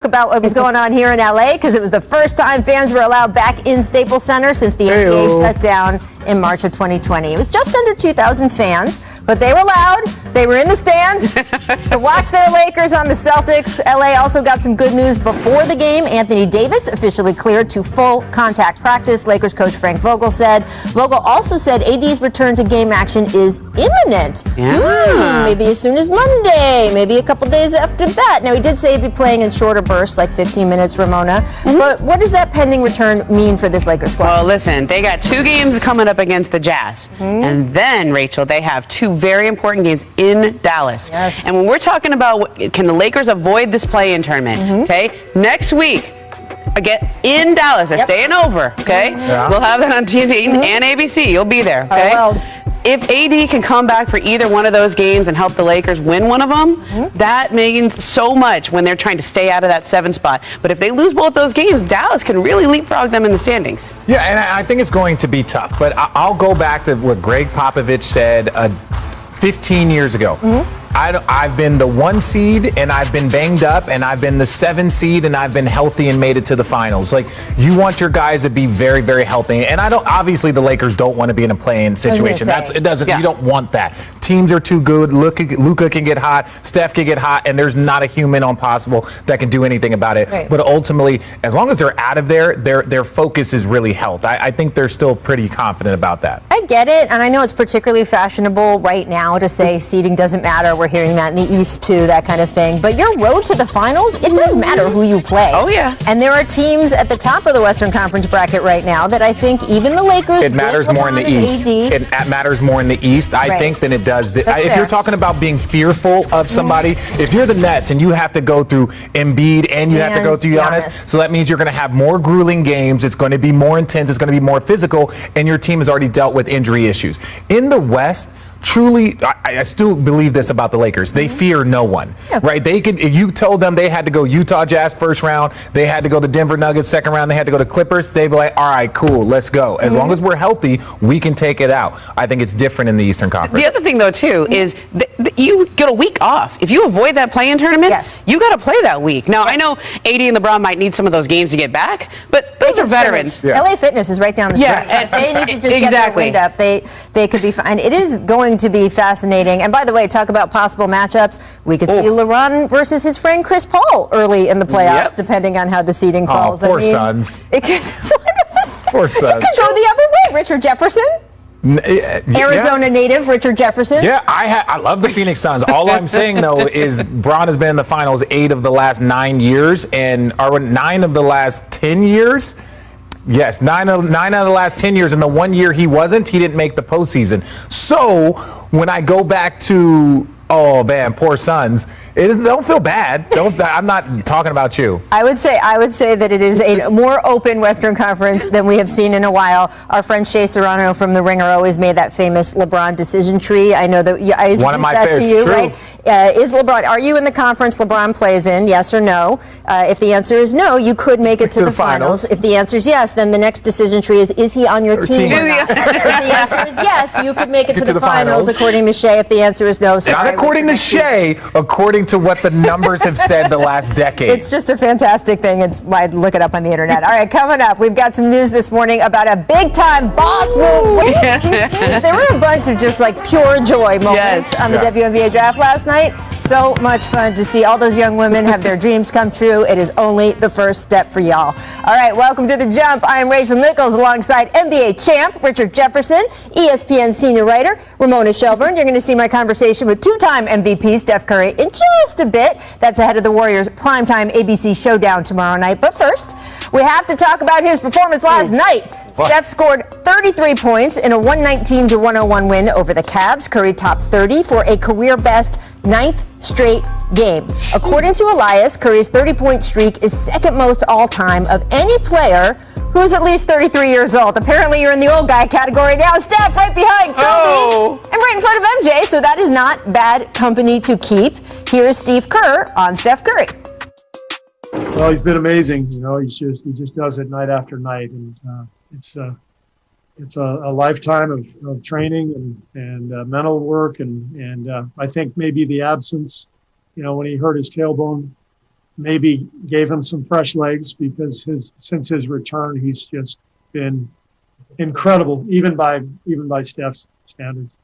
about what was going on here in LA because it was the first time fans were allowed back in Staples Center since the NBA shut down in March of 2020. It was just under 2,000 fans, but they were loud. They were in the stands to watch their Lakers on the Celtics. LA also got some good news before the game. Anthony Davis officially cleared to full contact practice, Lakers coach Frank Vogel said. Vogel also said AD's return to game action is imminent. Maybe as soon as Monday, maybe a couple days after that. Now, he did say he'd be playing in shorter bursts, like 15 minutes, Ramona. But what does that pending return mean for this Lakers squad? Well, listen, they got 2 games coming up against the Jazz. And then, Rachel, they have 2 very important games in Dallas. Yes. And when we're talking about can the Lakers avoid this play-in tournament, okay, next week, again, in Dallas, they're staying over, okay? We'll have that on TNT and ABC. You'll be there, okay? If AD can come back for either one of those games and help the Lakers win one of them, that means so much when they're trying to stay out of that 7 spot. But if they lose both those games, Dallas can really leapfrog them in the standings. Yeah, and I think it's going to be tough. But I'll go back to what Greg Popovich said 15 years ago. I've been the 1 seed and I've been banged up, and I've been the 7 seed and I've been healthy and made it to the finals. Like, you want your guys to be very, very healthy. And obviously the Lakers don't want to be in a play-in situation. You don't want that. Teams are too good. Luka can get hot. Steph can get hot, and there's not a human on possible that can do anything about it. But ultimately, as long as they're out of there, their focus is really health. I think they're still pretty confident about that. I get it, and I know it's particularly fashionable right now to say seeding doesn't matter. We're hearing that in the East too, that kind of thing. But your road to the finals, it does matter who you play. Oh, yeah. And there are teams at the top of the Western Conference bracket right now that I think even the Lakers. It matters more in the East. It matters more in the East, I think, than it does. If you're talking about being fearful of somebody, if you're the Nets and you have to go through Embiid and you have to go through Giannis, so that means you're going to have more grueling games. It's going to be more intense. It's going to be more physical, and your team has already dealt with injury issues. In the West, truly, I still believe this about the Lakers. They fear no one, right? If you told them they had to go Utah Jazz first round, they had to go the Denver Nuggets second round, they had to go to Clippers, they'd be like, all right, cool, let's go. As long as we're healthy, we can take it out. I think it's different in the Eastern Conference. The other thing, though, too, is you get a week off. If you avoid that play-in tournament, you got to play that week. Now, I know AD and LeBron might need some of those games to get back, but those are veterans. LA Fitness is right down the street. If they need to just get their wind up, they could be fine. It is going to be fascinating. And by the way, talk about possible matchups. We could see LeBron versus his friend Chris Paul early in the playoffs, depending on how the seeding falls. Poor Suns. Poor Suns. It could go the other way. Richard Jefferson. Arizona native Richard Jefferson. Yeah, I love the Phoenix Suns. All I'm saying, though, is Bron has been in the finals 8 of the last 9 years, and 9 of the last 10 years. Yes, 9 out of the last 10 years, and the 1 year he didn't make the postseason. So when I go back to, oh man, poor Suns, don't feel bad. I'm not talking about you. I would say that it is a more open Western Conference than we have seen in a while. Our friend Shea Serrano from The Ringer always made that famous LeBron decision tree. I know that I introduced that to you, right? Are you in the conference LeBron plays in? Yes or no? If the answer is no, you could make it to the finals. If the answer is yes, then the next decision tree is he on your team or not? If the answer is yes, you could make it to the finals, according to Shea. If the answer is no, sorry. Not according to Shea, according to what the numbers have said the last decade. It's just a fantastic thing. It's why I'd look it up on the internet. All right, coming up, we've got some news this morning about a big-time boss move. There were a bunch of just like pure joy moments on the WNBA draft last night. So much fun to see all those young women have their dreams come true. It is only the first step for y'all. All right, welcome to The Jump. I am Rachel Nichols alongside NBA champ Richard Jefferson, ESPN senior writer Ramona Shelburne. You're going to see my conversation with two-time MVP Steph Curry in just a bit. That's ahead of the Warriors' primetime ABC showdown tomorrow night. But first, we have to talk about his performance last night. Steph scored 33 points in a 119-101 win over the Cavs. Curry topped 30 for a career-best 9th straight game. According to Elias, Curry's 30-point streak is second most all-time of any player who's at least 33 years old. Apparently, you're in the old guy category now. Steph right behind Kobe and right in front of MJ, so that is not bad company to keep. Here's Steve Kerr on Steph Curry. Well, he's been amazing. You know, he just does it night after night, and it's a lifetime of training and mental work, and I think maybe the absence, you know, when he hurt his tailbone maybe gave him some fresh legs, because since his return, he's just been incredible, even by Steph's standards.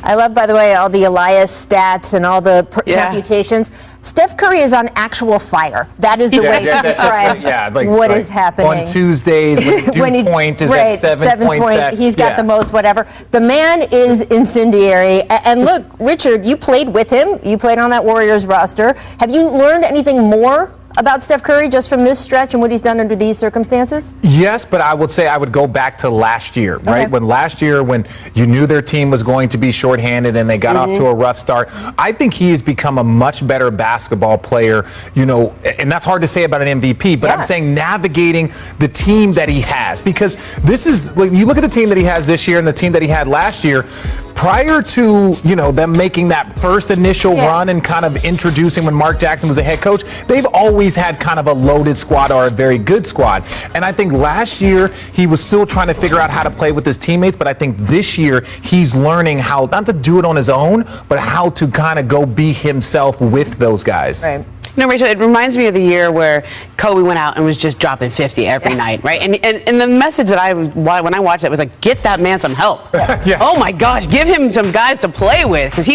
I love, by the way, all the Elias stats and all the computations. Steph Curry is on actual fire. That is the way to describe what is happening. On Tuesdays, when the dew point is at 7 points. He's got the most whatever. The man is incendiary. And look, Richard, you played with him. You played on that Warriors roster. Have you learned anything more about Steph Curry just from this stretch and what he's done under these circumstances? Yes, but I would say I would go back to last year, right? When you knew their team was going to be shorthanded and they got off to a rough start. I think he has become a much better basketball player, and that's hard to say about an MVP, but I'm saying navigating the team that he has, because this is, like, you look at the team that he has this year and the team that he had last year. Prior to, them making that first initial run and kind of introducing when Mark Jackson was the head coach, they've always had kind of a loaded squad or a very good squad. And I think last year he was still trying to figure out how to play with his teammates, but I think this year he's learning how not to do it on his own, but how to kind of go be himself with those guys. Right. Rachel, it reminds me of the year where Kobe went out and was just dropping 50 every night, right? And the message that when I watched it was like, get that man some help. Oh my gosh, give him some guys to play with, because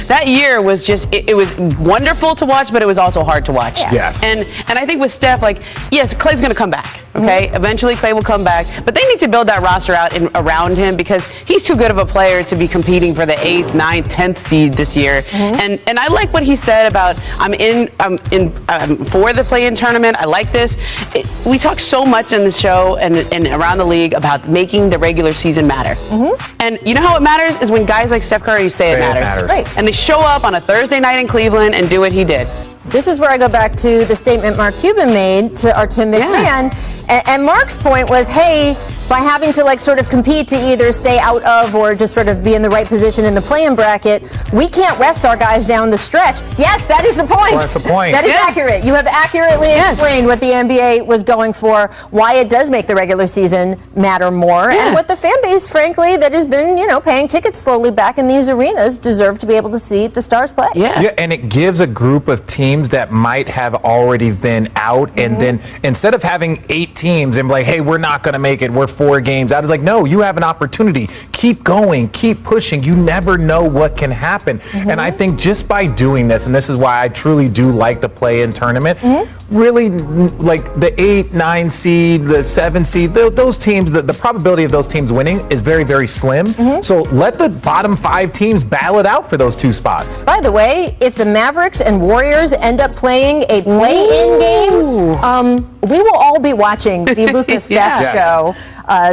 that year was just, it was wonderful to watch, but it was also hard to watch. Yes. And I think with Steph, like, yes, Klay's going to come back, okay? Eventually Klay will come back, but they need to build that roster out around him, because he's too good of a player to be competing for the 8th, 9th, 10th seed this year. And I like what he said about, I'm for the play-in tournament. I like this. We talk so much in the show and around the league about making the regular season matter. And you know how it matters is when guys like Steph Curry say it matters. Right. And they show up on a Thursday night in Cleveland and do what he did. This is where I go back to the statement Mark Cuban made to our Tim McMahon. And Mark's point was, hey, by having to sort of compete to either stay out of or just sort of be in the right position in the play-in bracket, we can't rest our guys down the stretch. Yes, that is the point. Well, that's the point. That is accurate. You have accurately explained what the NBA was going for, why it does make the regular season matter more, and what the fan base, frankly, that has been, paying tickets slowly back in these arenas deserve to be able to see the stars play. Yeah, and it gives a group of teams that might have already been out, and then instead of having 8 teams and be like, hey, we're not going to make it, we're 4 games out. It's like, no, you have an opportunity. Keep going, keep pushing. You never know what can happen. And I think just by doing this, and this is why I truly do like the play-in tournament, really, like the 8, 9 seed, the 7 seed, those teams, the probability of those teams winning is very, very slim. So let the bottom 5 teams battle it out for those 2 spots. By the way, if the Mavericks and Warriors end up playing a play-in game, we will all be watching the Lucas Steph show.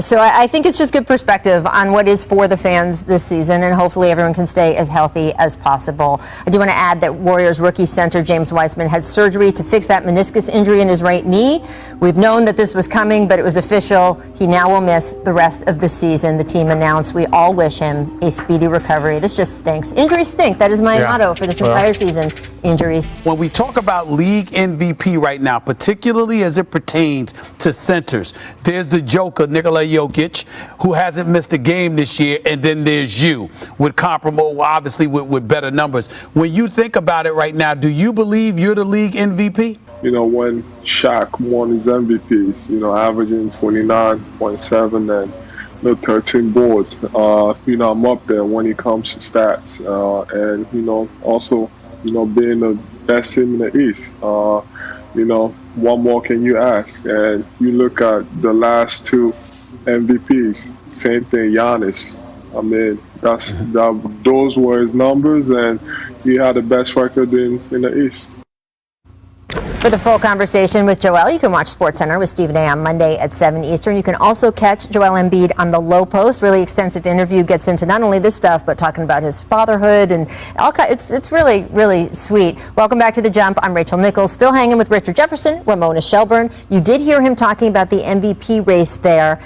So I think it's just good perspective on what is for the fans this season, and hopefully everyone can stay as healthy as possible. I do want to add that Warriors rookie center James Wiseman had surgery to fix that meniscus injury in his right knee. We've known that this was coming, but it was official. He now will miss the rest of the season, the team announced. We all wish him a speedy recovery. This just stinks. Injuries stink. That is my motto for this entire season. Injuries. When we talk about league MVP right now, particularly as it pertains to centers, there's the Joker, Nikola Jokic, who hasn't missed a game this year, and then there's you with comparable, obviously with better numbers. When you think about it right now, do you believe you're the league MVP? When Shaq won his MVPs, averaging 29.7 and 13 boards, I'm up there when it comes to stats, and also being the best team in the East. What more can you ask? And you look at the last 2 MVPs, same thing, Giannis. I mean, those were his numbers, and he had the best record in the East. For the full conversation with Joel, you can watch SportsCenter with Stephen A. on Monday at 7 Eastern. You can also catch Joel Embiid on The Low Post. Really extensive interview, gets into not only this stuff, but talking about his fatherhood and all kinds. It's really, really sweet. Welcome back to The Jump. I'm Rachel Nichols, still hanging with Richard Jefferson, Ramona Shelburne. You did hear him talking about the MVP race there.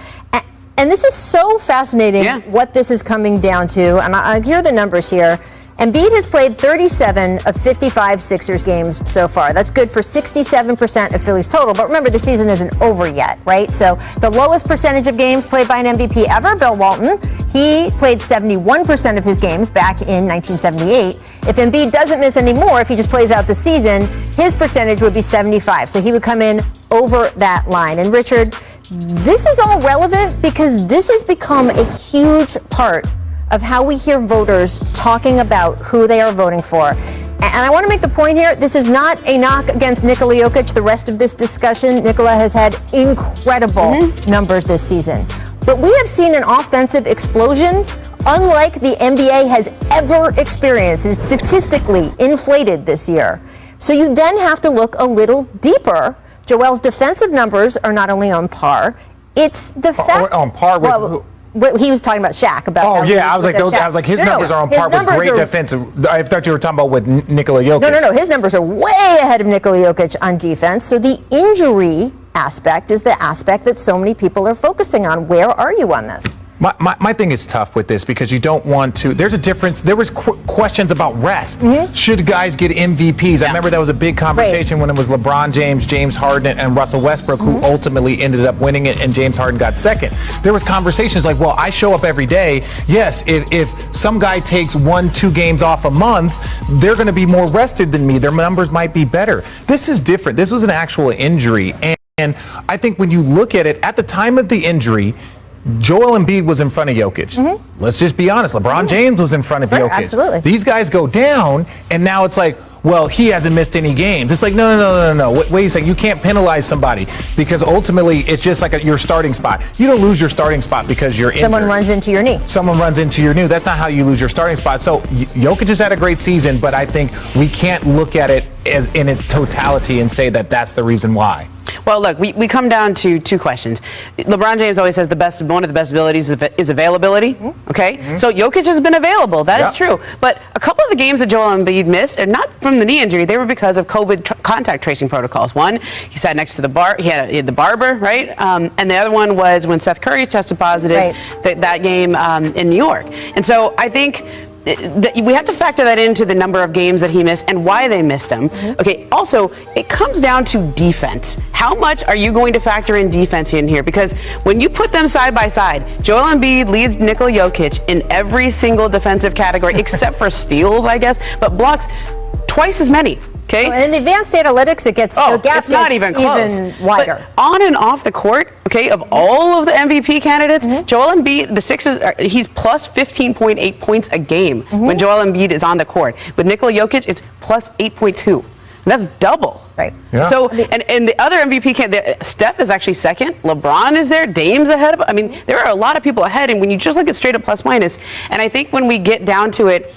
And this is so fascinating what this is coming down to. And I hear the numbers here. Embiid has played 37 of 55 Sixers games so far. That's good for 67% of Philly's total. But remember, the season isn't over yet, right? So the lowest percentage of games played by an MVP ever, Bill Walton, he played 71% of his games back in 1978. If Embiid doesn't miss any more, if he just plays out the season, his percentage would be 75. So he would come in over that line. And Richard, this is all relevant because this has become a huge part of how we hear voters talking about who they are voting for. And I want to make the point here, this is not a knock against Nikola Jokic. The rest of this discussion, Nikola has had incredible numbers this season. But we have seen an offensive explosion unlike the NBA has ever experienced. It's statistically inflated this year. So you then have to look a little deeper. Joel's defensive numbers are not only on par, it's the fact... On par with... He was talking about Shaq. I was like, his numbers are on par with great defensive. I thought you were talking about with Nikola Jokic. No. His numbers are way ahead of Nikola Jokic on defense. So the injury aspect is the aspect that so many people are focusing on. Where are you on this? My thing is tough with this because you don't want to. There's a difference. There was questions about rest. Should guys get MVPs? I remember that was a big conversation when it was LeBron James, James Harden, and Russell Westbrook who ultimately ended up winning it, and James Harden got second. There was conversations like, well, I show up every day. Yes, if some guy takes 1-2 games off a month, they're going to be more rested than me. Their numbers might be better. This is different. This was an actual injury, and I think when you look at it at the time of the injury, Joel Embiid was in front of Jokic. Let's just be honest. LeBron James was in front of Jokic. Absolutely. These guys go down, and now it's like, well, he hasn't missed any games. It's like, no. Wait a second. You can't penalize somebody because ultimately it's just like your starting spot. You don't lose your starting spot because you're injured. Someone runs into your knee. Someone runs into your knee. That's not how you lose your starting spot. So Jokic has had a great season, but I think we can't look at it as in its totality and say that that's the reason why. Well, look, we come down to two questions. LeBron James always says one of the best abilities is availability. Okay, so Jokic has been available. That is true. But a couple of the games that Joel Embiid missed are not from the knee injury. They were because of COVID contact tracing protocols. One, he sat next to the bar. He had the barber, right? And the other one was when Seth Curry tested positive that game in New York. And so I think we have to factor that into the number of games that he missed and why they missed them. Okay, also, it comes down to defense. How much are you going to factor in defense in here? Because when you put them side by side, Joel Embiid leads Nikola Jokic in every single defensive category, except for steals, I guess, but blocks twice as many. Okay. In the advanced analytics, it gets the gap it's not even close. Even wider. But on and off the court, okay, of all of the MVP candidates, Joel Embiid, the Sixers, he's plus 15.8 points a game when Joel Embiid is on the court. With Nikola Jokic, it's plus 8.2. That's double. Right. Yeah. So, and the other MVP candidate, Steph is actually second. LeBron is there. Dame's ahead of him. I mean, there are a lot of people ahead. And when you just look at straight up plus minus, and I think when we get down to it,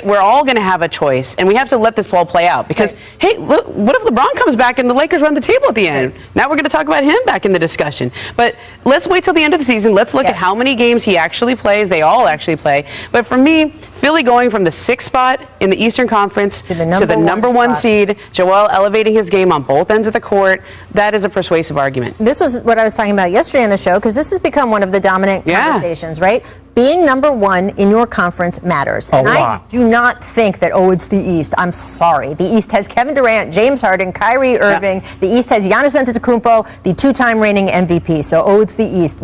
we're all going to have a choice. And we have to let this ball play out. Because, hey, look, what if LeBron comes back and the Lakers run the table at the end? Now we're going to talk about him back in the discussion. But let's wait till the end of the season. Let's look at how many games he actually plays. They all actually play. But for me, Philly going from the 6th spot in the Eastern Conference to the number one seed, Joel elevating his game on both ends of the court, that is a persuasive argument. This was what I was talking about yesterday on the show, because this has become one of the dominant conversations, right? Being number one in your conference matters. And I do not think that, it's the East. I'm sorry. The East has Kevin Durant, James Harden, Kyrie Irving. The East has Giannis Antetokounmpo, the 2-time reigning MVP. So, it's the East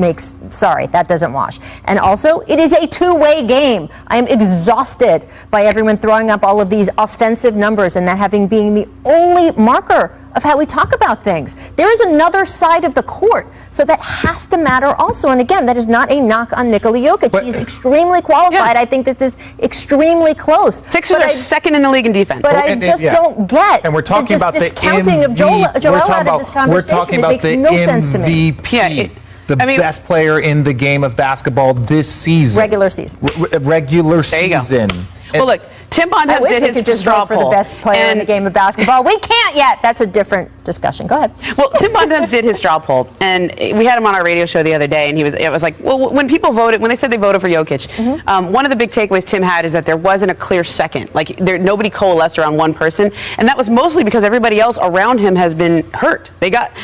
sorry, that doesn't wash. And also, it is a two-way game. I am exhausted by everyone throwing up all of these offensive numbers and that having being the only marker of how we talk about things. There is another side of the court, so that has to matter also. And again, that is not a knock on Nikola Jokic. He's extremely qualified. I think this is extremely close. Sixers are second in the league in defense. But I just don't get and we're talking about discounting of Joel out of this conversation. We're talking about it makes no sense to me. MVP. The best player in the game of basketball this season. Regular season. Regular season. Well, look, Tim Bontemps did his straw poll. For the best player in the game of basketball. We can't yet. That's a different discussion. Go ahead. Well, Tim Bontemps did his straw poll, and we had him on our radio show the other day, and it was like, well, when people voted, when they said they voted for Jokic, one of the big takeaways Tim had is that there wasn't a clear second. Like, nobody coalesced around one person, and that was mostly because everybody else around him has been hurt.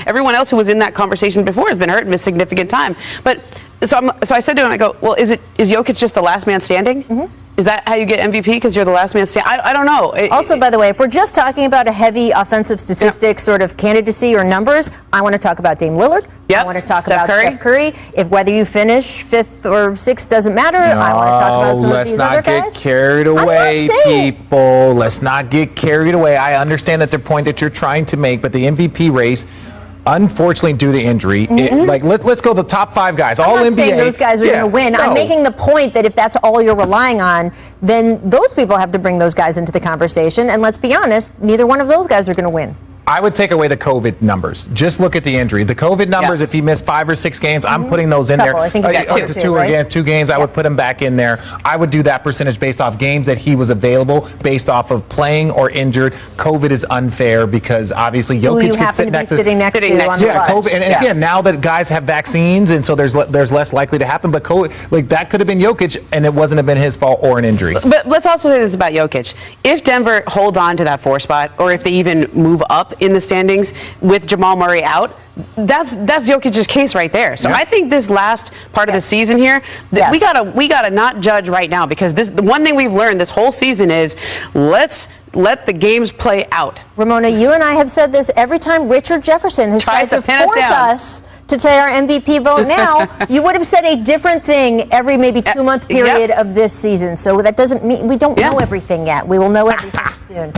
Everyone else who was in that conversation before has been hurt and missed significant time. But so I said to him, I go, well, is Jokic just the last man standing? Is that how you get MVP? Because you're the last man standing? I don't know. Also, by the way, if we're just talking about a heavy offensive statistics sort of candidacy or numbers, I want to talk about Dame Lillard. I want to talk about Steph Curry. If whether you finish 5th or 6th doesn't matter, I want to talk about some of these other guys. Let's not get carried away, people. Let's not get carried away. I understand that the point that you're trying to make, but the MVP race, unfortunately, due to injury, let's go the top 5 guys. I'm not saying those guys are going to win. No. I'm making the point that if that's all you're relying on, then those people have to bring those guys into the conversation. And let's be honest, neither one of those guys are going to win. I would take away the COVID numbers. Just look at the injury. The COVID numbers, if he missed 5 or 6 games, I'm putting those in there. I think he got 2 right? 2 games, I would put him back in there. I would do that percentage based off games that he was available, based off of playing or injured. COVID is unfair because obviously Jokic could sit next to sitting next to COVID. And again, now that guys have vaccines, and so there's less likely to happen. But COVID, that could have been Jokic, and it wasn't have been his fault or an injury. But let's also say this about Jokic. If Denver holds on to that 4 spot, or if they even move up in the standings with Jamal Murray out, that's Jokic's case right there. So I think this last part of the season here, we gotta not judge right now, because the one thing we've learned this whole season is let's let the games play out. Ramona, you and I have said this every time Richard Jefferson has tried to force us to say our MVP vote now. You would have said a different thing every maybe 2-month period of this season. So that doesn't mean we don't know everything yet. We will know everything soon.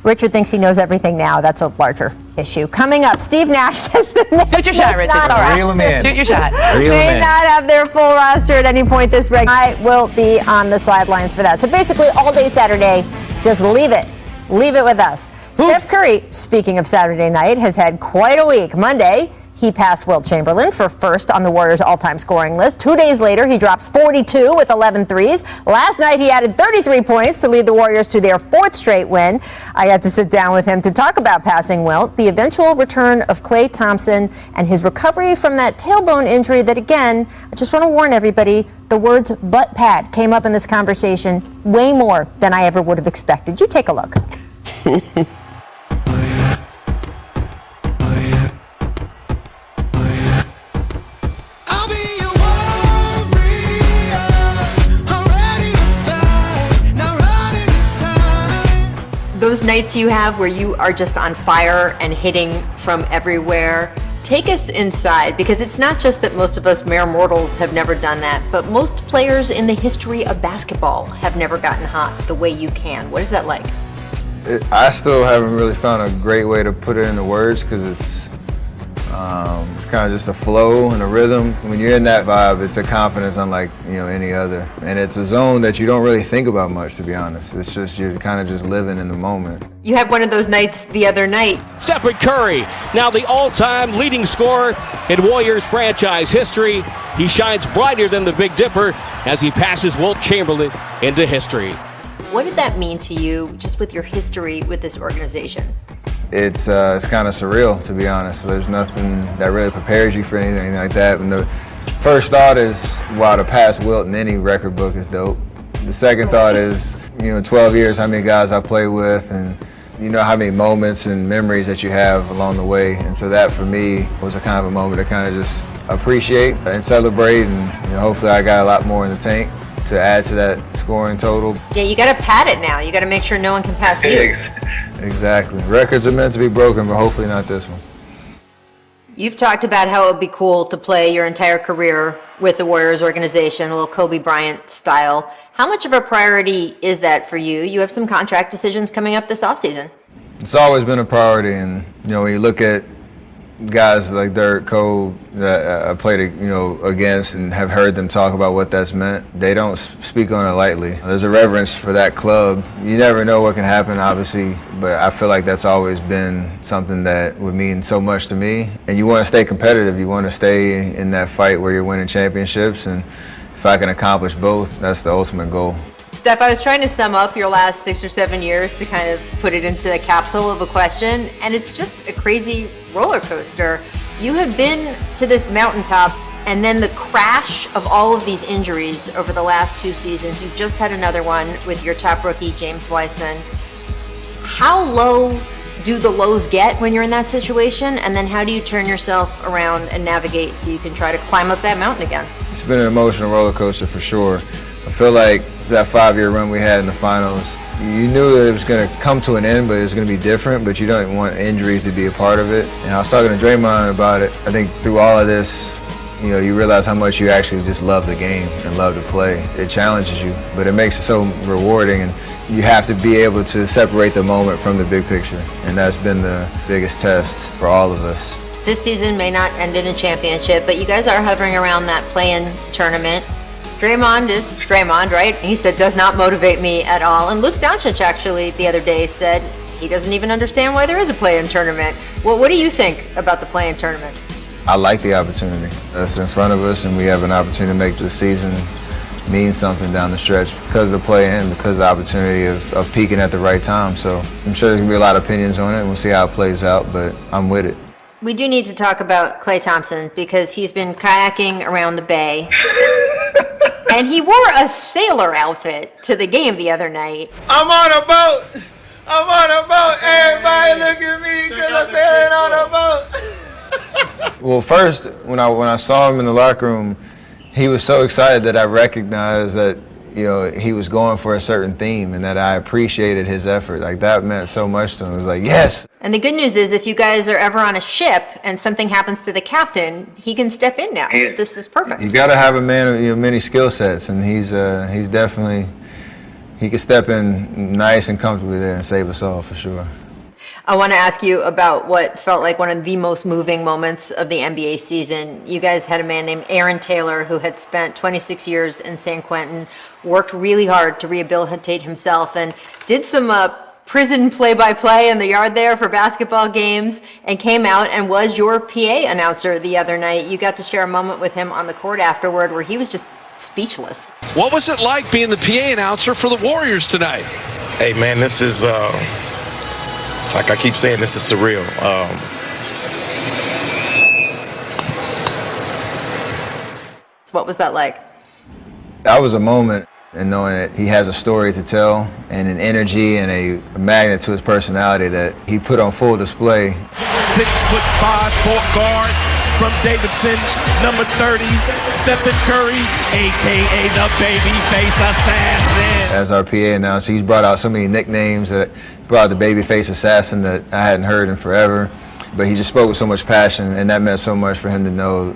Richard thinks he knows everything now. That's a larger issue. Coming up, Steve Nash says the Knicks shoot your shot, Richard. All right. Reel him in. Shoot your shot. May not have their full roster at any point this week. I will be on the sidelines for that. So basically, all day Saturday, just leave it. Leave it with us. Steph Curry, speaking of Saturday night, has had quite a week. Monday, he passed Wilt Chamberlain for first on the Warriors' all-time scoring list. 2 days later, he drops 42 with 11 threes. Last night, he added 33 points to lead the Warriors to their 4th straight win. I got to sit down with him to talk about passing Wilt, the eventual return of Klay Thompson, and his recovery from that tailbone injury that, again, I just want to warn everybody, the words butt pad came up in this conversation way more than I ever would have expected. You take a look. Those nights you have where you are just on fire and hitting from everywhere, take us inside, because it's not just that most of us mere mortals have never done that, but most players in the history of basketball have never gotten hot the way you can. What is that like? I still haven't really found a great way to put it into words, because it's kind of just a flow and a rhythm. When you're in that vibe, it's a confidence unlike any other, and it's a zone that you don't really think about much, to be honest. It's just you're kind of just living in the moment. You had one of those nights the other night. Stephen Curry, now the all-time leading scorer in Warriors franchise history. He shines brighter than the Big Dipper as he passes Wilt Chamberlain into history. What did that mean to you, just with your history with this organization? It's kind of surreal, to be honest. There's nothing that really prepares you for anything like that. And the first thought is, wow, to pass Wilt in any record book is dope. The second thought is, 12 years, how many guys I play with, and how many moments and memories that you have along the way. And so that, for me, was a kind of a moment to kind of just appreciate and celebrate. And hopefully I got a lot more in the tank to add to that scoring total. Yeah, you got to pad it now. You got to make sure no one can pass you. Exactly. Records are meant to be broken, but hopefully not this one. You've talked about how it would be cool to play your entire career with the Warriors organization, a little Kobe Bryant style. How much of a priority is that for you? You have some contract decisions coming up this offseason. It's always been a priority, and when you look at guys like Dirk, Kobe that I played against and have heard them talk about what that's meant, they don't speak on it lightly. There's a reverence for that club. You never know what can happen, obviously, but I feel like that's always been something that would mean so much to me. And you want to stay competitive. You want to stay in that fight where you're winning championships, and if I can accomplish both, that's the ultimate goal. Steph, I was trying to sum up your last 6 or 7 years to kind of put it into a capsule of a question, and it's just a crazy roller coaster. You have been to this mountaintop, and then the crash of all of these injuries over the last 2 seasons. You just had another one with your top rookie, James Wiseman. How low do the lows get when you're in that situation, and then how do you turn yourself around and navigate so you can try to climb up that mountain again? It's been an emotional roller coaster for sure. I feel like That 5-year run we had in the finals, you knew that it was going to come to an end, but it was going to be different, but you don't want injuries to be a part of it. And I was talking to Draymond about it. I think through all of this, you realize how much you actually just love the game and love to play. It challenges you, but it makes it so rewarding, and you have to be able to separate the moment from the big picture, and that's been the biggest test for all of us. This season may not end in a championship, but you guys are hovering around that play-in tournament. Draymond is Draymond, right? He said, does not motivate me at all. And Luka Doncic actually the other day said he doesn't even understand why there is a play-in tournament. Well, what do you think about the play-in tournament? I like the opportunity that's in front of us, and we have an opportunity to make the season mean something down the stretch because of the play-in, because of the opportunity of peaking at the right time. So I'm sure there's going to be a lot of opinions on it, and we'll see how it plays out, but I'm with it. We do need to talk about Klay Thompson because he's been kayaking around the bay. And he wore a sailor outfit to the game the other night. I'm on a boat. I'm on a boat. Everybody look at me because I'm sailing on a boat. Well, first, when I saw him in the locker room, he was so excited that I recognized that he was going for a certain theme and that I appreciated his effort. Like, that meant so much to him. It was like, yes. And the good news is if you guys are ever on a ship and something happens to the captain, he can step in now. This is perfect. You got to have a man of many skill sets, and he's definitely, he can step in nice and comfortably there and save us all for sure. I want to ask you about what felt like one of the most moving moments of the NBA season. You guys had a man named Aaron Taylor who had spent 26 years in San Quentin, worked really hard to rehabilitate himself, and did some prison play-by-play in the yard there for basketball games, and came out and was your PA announcer the other night. You got to share a moment with him on the court afterward where he was just speechless. What was it like being the PA announcer for the Warriors tonight? Hey, man, this is, like I keep saying, this is surreal. What was that like? That was a moment, and knowing that he has a story to tell and an energy and a magnet to his personality that he put on full display. 6'5" point guard from Davidson, number 30, Stephen Curry, a.k.a. the Babyface Assassin. As our PA announcer, he's brought out so many nicknames that brought the Babyface Assassin that I hadn't heard in forever. But he just spoke with so much passion, and that meant so much for him to know,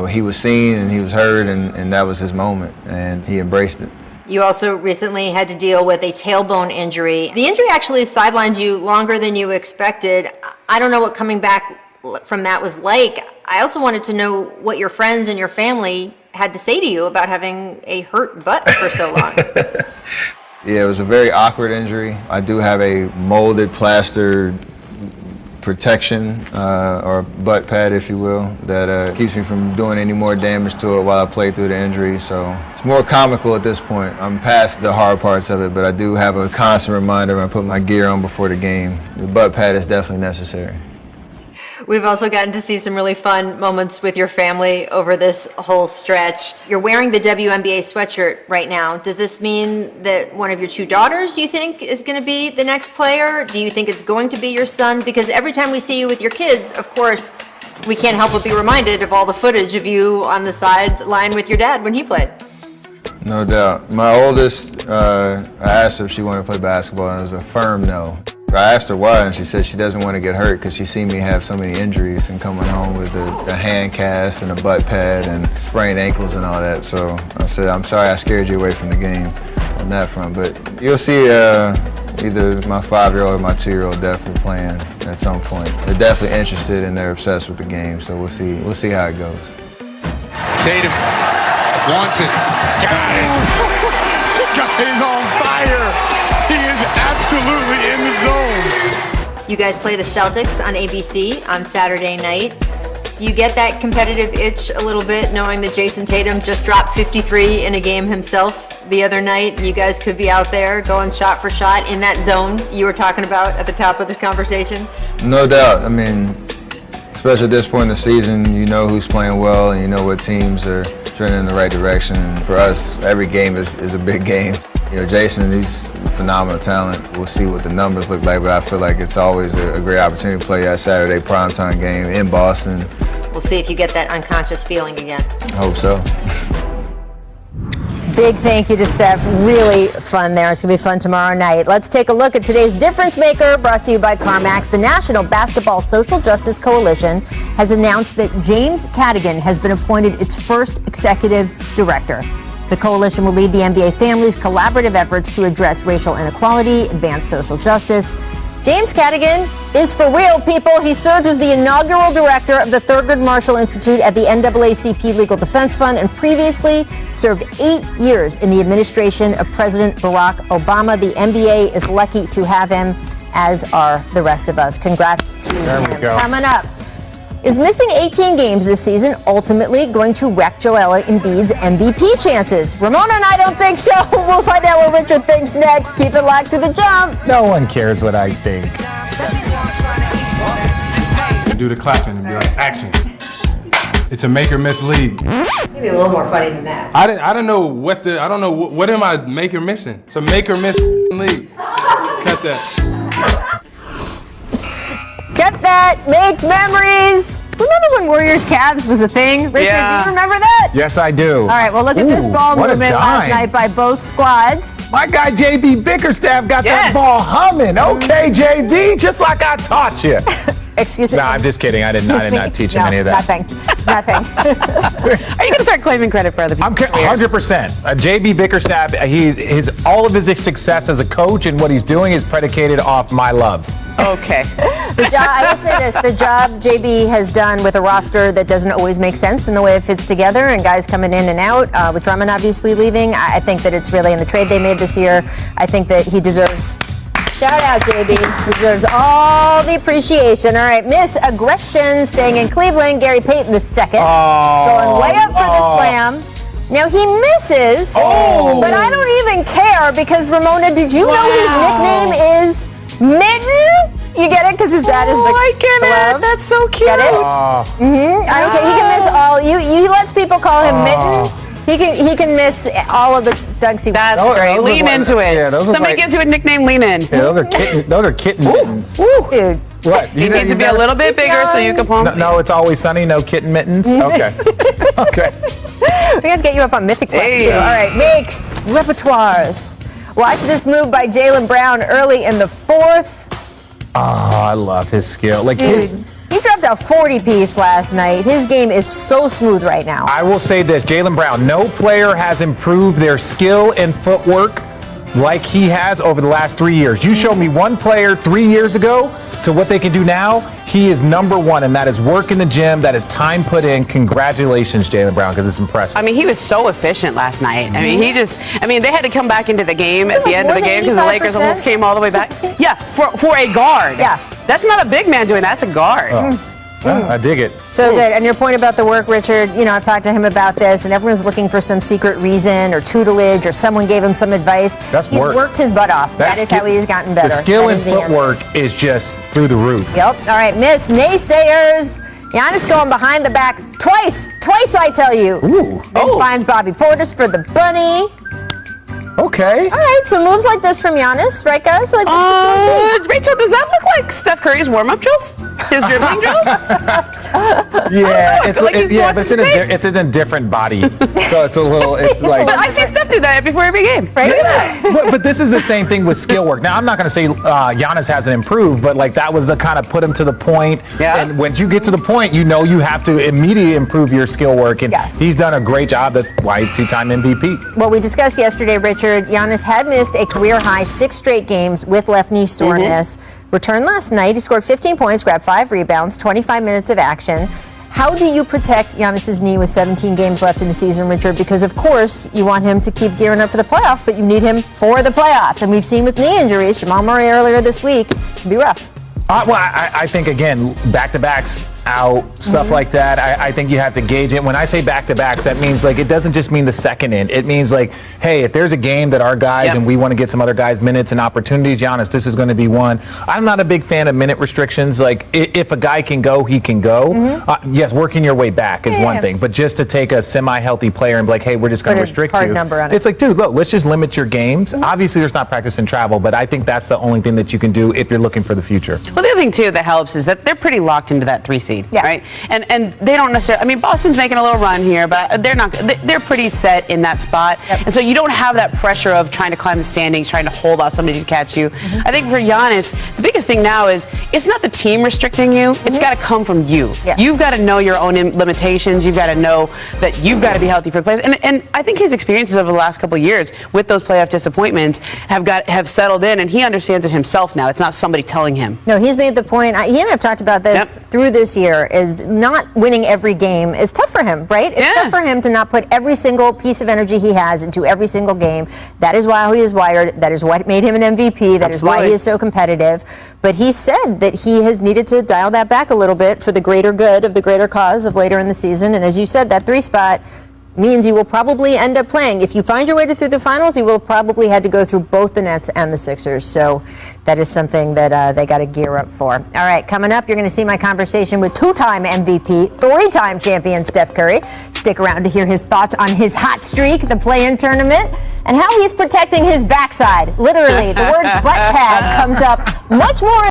he was seen and he was heard, and that was his moment, and he embraced it. You also recently had to deal with a tailbone injury. The injury actually sidelined you longer than you expected. I don't know what coming back from that was like. I also wanted to know what your friends and your family had to say to you about having a hurt butt for so long. Yeah, it was a very awkward injury. I do have a molded plaster protection or butt pad, if you will, that keeps me from doing any more damage to it while I play through the injury. So it's more comical at this point. I'm past the hard parts of it, but I do have a constant reminder when I put my gear on before the game. The butt pad is definitely necessary. We've also gotten to see some really fun moments with your family over this whole stretch. You're wearing the WNBA sweatshirt right now. Does this mean that one of your two daughters, you think, is going to be the next player? Do you think it's going to be your son? Because every time we see you with your kids, of course, we can't help but be reminded of all the footage of you on the sideline with your dad when he played. No doubt. My oldest, I asked her if she wanted to play basketball, and it was a firm no. I asked her why, and she said she doesn't want to get hurt because she's seen me have so many injuries and coming home with the hand cast and a butt pad and sprained ankles and all that. So I said, I'm sorry I scared you away from the game on that front. But you'll see either my 5-year-old or my 2-year-old definitely playing at some point. They're definitely interested and they're obsessed with the game, so we'll see how it goes. Tatum wants it. Got it. The guy is on fire. He is absolutely in the zone. You guys play the Celtics on ABC on Saturday night. Do you get that competitive itch a little bit knowing that Jason Tatum just dropped 53 in a game himself the other night, and you guys could be out there going shot for shot in that zone you were talking about at the top of this conversation? No doubt. I mean, especially at this point in the season, you know who's playing well and you know what teams are trending in the right direction. And for us, every game is a big game. Jason, he's phenomenal talent. We'll see what the numbers look like, but I feel like it's always a great opportunity to play that Saturday primetime game in Boston. We'll see if you get that unconscious feeling again. I hope so. Big thank you to Steph. Really fun there. It's going to be fun tomorrow night. Let's take a look at today's Difference Maker, brought to you by CarMax. The National Basketball Social Justice Coalition has announced that James Cadigan has been appointed its first executive director. The coalition will lead the NBA family's collaborative efforts to address racial inequality, advance social justice. James Cadigan is for real, people. He served as the inaugural director of the Thurgood Marshall Institute at the NAACP Legal Defense Fund and previously served 8 years in the administration of President Barack Obama. The NBA is lucky to have him, as are the rest of us. Congrats to him. Coming up, is missing 18 games this season ultimately going to wreck Joel Embiid's MVP chances? Ramona and I don't think so. We'll find out what Richard thinks next. Keep it locked to The Jump. No one cares what I think. Do the clapping and be like, action. It's a make or miss league. Maybe a little more funny than that. I don't know what am I make or missing? It's a make or miss league. Cut that. Get that. Make memories. Remember when Warriors Cavs was a thing? Richard, do you remember that? Yes, I do. All right, well, look at this ball movement last night by both squads. My guy JB Bickerstaff got that ball humming. Okay, JB, just like I taught you. Excuse me. No, I'm just kidding. I did not teach him any of that. Nothing. Are you going to start claiming credit for other people? I'm 100%. JB Bickerstaff, all of his success as a coach and what he's doing is predicated off my love. Okay. I will say this, the job JB has done with a roster that doesn't always make sense in the way it fits together and guys coming in and out, with Drummond obviously leaving, I think that it's really in the trade they made this year, I think that he deserves, shout out JB, deserves all the appreciation. All right, Miss Aggression staying in Cleveland, Gary Payton II, going way up for the slam. Now he misses, but I don't even care because Ramona, did you know his nickname is Mitten? You get it? Because his dad is the I get glove. it. That's so cute. Get it? I don't care. He can miss all. He lets people call him Mitten. He can miss all of the dunks he That's great. Lean into it. Yeah, somebody gives you a nickname, lean in. Yeah, those are kitten mittens. Dude. What? You need to be a little bit bigger so you can palm. No, it's always sunny. No kitten mittens. Okay. Okay. We have to get you up on Mythic Quest too. All right, make repertoires. Watch this move by Jaylen Brown early in the fourth. Oh, I love his skill. He dropped a 40-piece last night. His game is so smooth right now. I will say this, Jaylen Brown, no player has improved their skill and footwork like he has over the last 3 years. You showed me one player 3 years ago to what they can do now. He is number one, and that is work in the gym. That is time put in. Congratulations, Jaylen Brown, because it's impressive. I mean, he was so efficient last night. I mean, they had to come back into the game at the end of the game because the Lakers almost came all the way back. Yeah, for a guard. Yeah. That's not a big man doing that. That's a guard. I dig it. So good. And your point about the work, Richard, I've talked to him about this, and everyone's looking for some secret reason or tutelage or someone gave him some advice. He's worked his butt off. That is how he's gotten better. The skill and footwork is just through the roof. Yep. All right, Miss Naysayers. Giannis going behind the back twice, I tell you. Ooh. Then finds Bobby Portis for the bunny. Okay. All right, so moves like this from Giannis, right, guys? Like this Rachel, does that look like Steph Curry's warm-up drills? His dribbling drills? Yeah, it's in a different body, so it's a little. It's like. But I see Steph do that before every game. Right? But this is the same thing with skill work. Now, I'm not going to say Giannis hasn't improved, but like that was the kind of put him to the point. Yeah. And once you get to the point, you have to immediately improve your skill work, and he's done a great job. That's why he's two-time MVP. Well, we discussed yesterday, Richard. Giannis had missed a career-high 6 straight games with left knee soreness. Returned last night. He scored 15 points, grabbed 5 rebounds, 25 minutes of action. How do you protect Giannis's knee with 17 games left in the season, Richard? Because, of course, you want him to keep gearing up for the playoffs, but you need him for the playoffs. And we've seen with knee injuries, Jamal Murray earlier this week, it can be rough. I think, again, back-to-backs out, stuff like that. I think you have to gauge it. When I say back-to-backs, that means it doesn't just mean the second in. It means hey, if there's a game that our guys and we want to get some other guys minutes and opportunities, Giannis, this is going to be one. I'm not a big fan of minute restrictions. If a guy can go, he can go. Yes, working your way back is one thing, but just to take a semi-healthy player and be like, hey, we're just going to restrict you. Number on it. It's like, dude, look, let's just limit your games. Obviously, there's not practice and travel, but I think that's the only thing that you can do if you're looking for the future. Well, the other thing, too, that helps is that they're pretty locked into that 3 seed. seed, right? And they don't necessarily. I mean, Boston's making a little run here, but they're not. They're pretty set in that spot, and so you don't have that pressure of trying to climb the standings, trying to hold off somebody to catch you. I think for Giannis, the biggest thing now is it's not the team restricting you. It's got to come from you. You've got to know your own limitations. You've got to know that you've got to be healthy for playoffs. And I think his experiences over the last couple of years with those playoff disappointments have settled in, and he understands it himself now. It's not somebody telling him. No, he's made the point. He and I have talked about this through this year. Is not winning every game is tough for him, right? It's tough for him to not put every single piece of energy he has into every single game. That is why he is wired. That is what made him an MVP. That is why he is so competitive. But he said that he has needed to dial that back a little bit for the greater good of the greater cause of later in the season. And as you said, that 3 spot means you will probably end up playing. If you find your way through the finals, you will probably had to go through both the Nets and the Sixers. So that is something that they got to gear up for. All right, coming up, you're going to see my conversation with 2-time MVP, 3-time champion Steph Curry. Stick around to hear his thoughts on his hot streak, the play-in tournament, and how he's protecting his backside. Literally, the word butt pad comes up much more